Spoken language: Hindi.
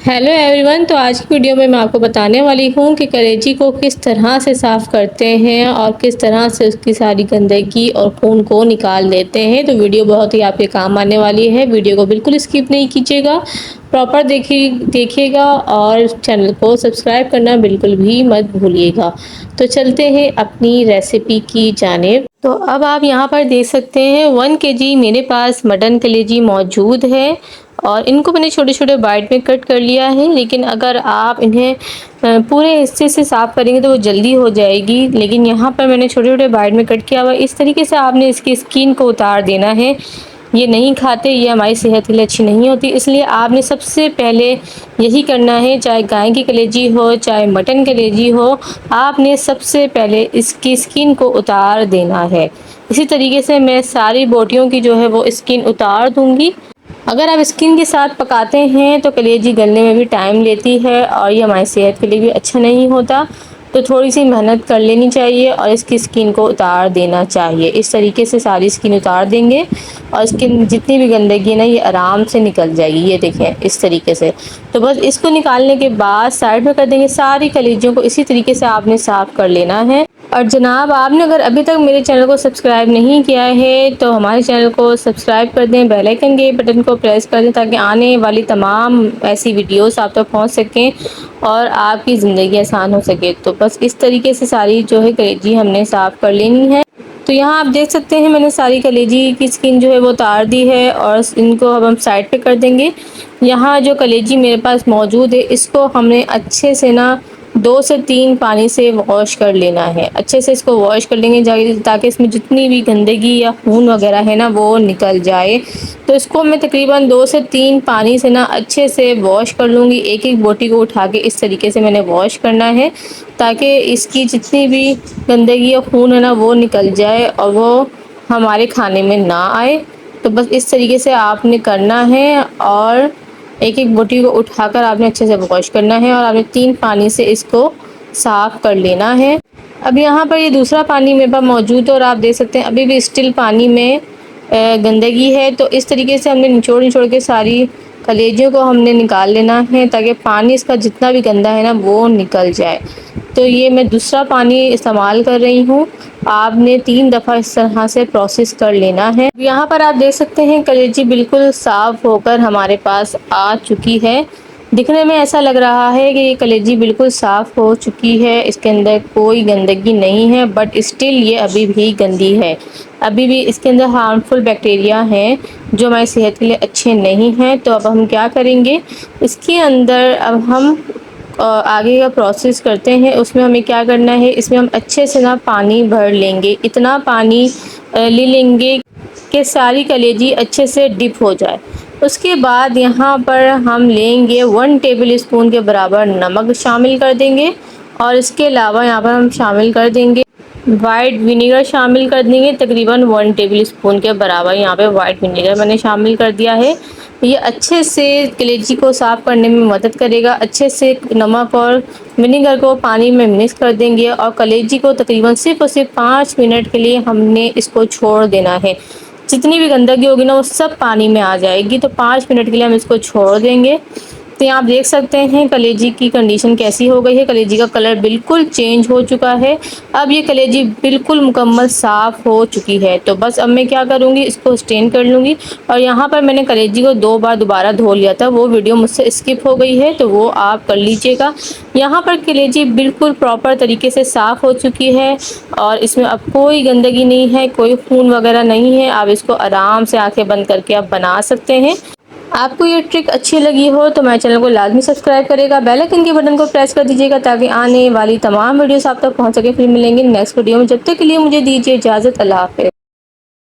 Hello everyone. तो आज की वीडियो में मैं आपको बताने वाली हूँ कि कलेजी को किस तरह से साफ़ करते हैं और किस तरह से उसकी सारी गंदगी और खून को निकाल देते हैं। तो वीडियो बहुत ही आपके काम आने वाली है। वीडियो को बिल्कुल स्किप नहीं कीजिएगा, प्रॉपर देखिएगा और चैनल को सब्सक्राइब करना बिल्कुल भी मत भूलिएगा। तो चलते हैं अपनी रेसिपी की जानिब। तो अब आप यहाँ पर देख सकते हैं 1 केजी मेरे पास मटन कलेजी मौजूद है और इनको मैंने छोटे छोटे बाइट में कट कर लिया है। लेकिन अगर आप इन्हें पूरे हिस्से से साफ़ करेंगे तो वो जल्दी हो जाएगी, लेकिन यहाँ पर मैंने छोटे छोटे बाइट में कट किया हुआ। इस तरीके से आपने इसकी स्किन को उतार देना है। ये नहीं खाते, ये हमारी सेहत के लिए अच्छी नहीं होती, इसलिए आपने सबसे पहले यही करना है। चाहे गाय की कलेजी हो चाहे मटन कलेजी हो, आपने सबसे पहले इसकी स्किन को उतार देना है। इसी तरीके से मैं सारी बोटियों की जो है वो स्किन उतार दूंगी। अगर आप स्किन के साथ पकाते हैं तो कलेजी गलने में भी टाइम लेती है और ये हमारी सेहत के लिए भी अच्छा नहीं होता। तो थोड़ी सी मेहनत कर लेनी चाहिए और इसकी स्किन को उतार देना चाहिए। इस तरीके से सारी स्किन उतार देंगे और स्किन जितनी भी गंदगी है ना, ये आराम से निकल जाएगी। ये देखें इस तरीके से। तो बस इसको निकालने के बाद साइड में कर देंगे। सारी कलेजियों को इसी तरीके से आपने साफ़ कर लेना है। और जनाब, आपने अगर अभी तक मेरे चैनल को सब्सक्राइब नहीं किया है तो हमारे चैनल को सब्सक्राइब कर दें, बेल आइकन के बटन को प्रेस कर दें ताकि आने वाली तमाम ऐसी वीडियोस आप तक पहुंच सकें और आपकी ज़िंदगी आसान हो सके। तो बस इस तरीके से सारी जो है कलेजी हमने साफ़ कर लेनी है। तो यहाँ आप देख सकते हैं मैंने सारी कलेजी की स्किन जो है वो उतार दी है और इनको अब हम साइड पे कर देंगे। यहाँ जो कलेजी मेरे पास मौजूद है इसको हमने अच्छे से ना 2 से 3 पानी से वॉश कर लेना है। अच्छे से इसको वॉश कर लेंगे ताकि इसमें जितनी भी गंदगी या खून वगैरह है ना वो निकल जाए। तो इसको मैं तकरीबन 2 से 3 पानी से ना अच्छे से वॉश कर लूँगी। एक एक बोटी को उठा के इस तरीके से मैंने वॉश करना है ताकि इसकी जितनी भी गंदगी या खून है ना वो निकल जाए और वो हमारे खाने में ना आए। तो बस इस तरीके से आपने करना है और एक एक बोटी को उठाकर आपने अच्छे से वॉश करना है और आपने 3 पानी से इसको साफ़ कर लेना है। अब यहाँ पर ये दूसरा पानी मेरे पास मौजूद है और आप देख सकते हैं अभी भी स्टिल पानी में गंदगी है। तो इस तरीके से हमने निचोड़ निचोड़ के सारी कलेजियों को हमने निकाल लेना है ताकि पानी इसका जितना भी गंदा है ना वो निकल जाए। तो ये मैं दूसरा पानी इस्तेमाल कर रही हूँ। आपने 3 दफ़ा इस तरह से प्रोसेस कर लेना है। यहाँ पर आप देख सकते हैं कलेजी बिल्कुल साफ़ होकर हमारे पास आ चुकी है। दिखने में ऐसा लग रहा है कि ये कलेजी बिल्कुल साफ़ हो चुकी है, इसके अंदर कोई गंदगी नहीं है, बट स्टिल ये अभी भी गंदी है। अभी भी इसके अंदर हार्मफुल बैक्टीरिया हैं जो हमारी सेहत के लिए अच्छे नहीं हैं। तो अब हम क्या करेंगे, इसके अंदर अब हम आगे का प्रोसेस करते हैं। उसमें हमें क्या करना है, इसमें हम अच्छे से ना पानी भर लेंगे। इतना पानी ले लेंगे कि सारी कलेजी अच्छे से डिप हो जाए। उसके बाद यहाँ पर हम लेंगे 1 टेबल स्पून के बराबर नमक शामिल कर देंगे और इसके अलावा यहाँ पर हम शामिल कर देंगे वाइट विनेगर शामिल कर देंगे। तकरीबन 1 टेबल स्पून के बराबर यहाँ पे वाइट विनेगर मैंने शामिल कर दिया है। ये अच्छे से कलेजी को साफ़ करने में मदद करेगा। अच्छे से नमक और विनेगर को पानी में मिक्स कर देंगे और कलेजी को तकरीबन सिर्फ और सिर्फ 5 मिनट के लिए हमने इसको छोड़ देना है। जितनी भी गंदगी होगी ना वो सब पानी में आ जाएगी। तो 5 मिनट के लिए हम इसको छोड़ देंगे। तो यहाँ आप देख सकते हैं कलेजी की कंडीशन कैसी हो गई है। कलेजी का कलर बिल्कुल चेंज हो चुका है। अब ये कलेजी बिल्कुल मुकम्मल साफ़ हो चुकी है। तो बस अब मैं क्या करूँगी, इसको स्टेन कर लूँगी। और यहाँ पर मैंने कलेजी को 2 बार दोबारा धो लिया था, वो वीडियो मुझसे स्किप हो गई है, तो वो आप कर लीजिएगा। यहाँ पर कलेजी बिल्कुल प्रॉपर तरीके से साफ़ हो चुकी है और इसमें अब कोई गंदगी नहीं है, कोई खून वगैरह नहीं है। आप इसको आराम से आंखें बंद करके आप बना सकते हैं। आपको ये ट्रिक अच्छी लगी हो तो मेरे चैनल को लाजमी सब्सक्राइब करेगा, बेल आइकन के बटन को प्रेस कर दीजिएगा ताकि आने वाली तमाम वीडियोस आप तक पहुंच सके। फिर मिलेंगे नेक्स्ट वीडियो में, जब तक के लिए मुझे दीजिए इजाज़त। अल्लाह हाफ़िज़।